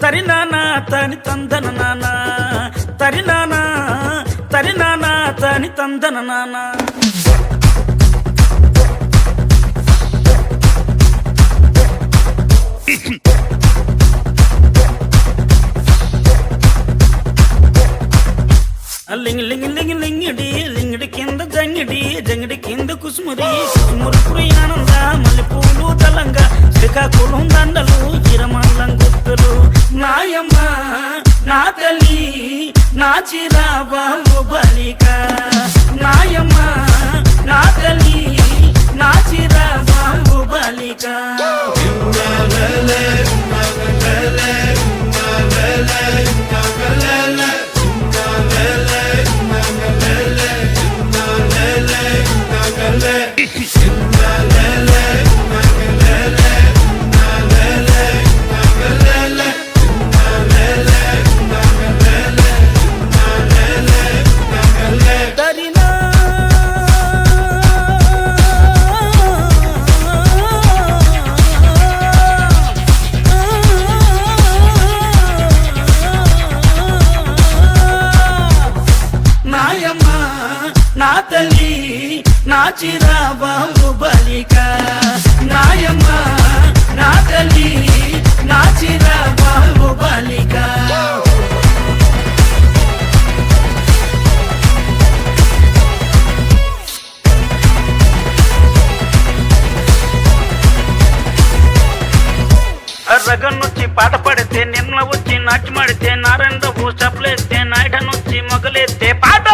తరినానా తని తందన నానా తరినానా తని తందన నానా లింగ్ లింగ్ లింగ్ లింగిడి లింగిడి కింద జంగిడి జంగిడి కింద కుసుమురి కుసుమురు పురియానంద మల్లెపూలు దళంగా శ్రీకాకుళం దండలు ఇరమల్లం గుర్తులు నాయమ్మ నా తల్లి నా చిరాబాబు బలిక నాయమ్మ నా తల్లి నా చిరాబాబు బలిక నా తల్లి నా చిరాబాబు బలిక నాయమ్మ నా తల్లి నా చిరాబాబు బలిక రగన్నొచ్చి పాట పడితే నిమ్ల వచ్చి నాట్యమాడితే నారాయణ స్టెప్లేస్తే నాయుడనొచ్చి మొగలేస్తే పాట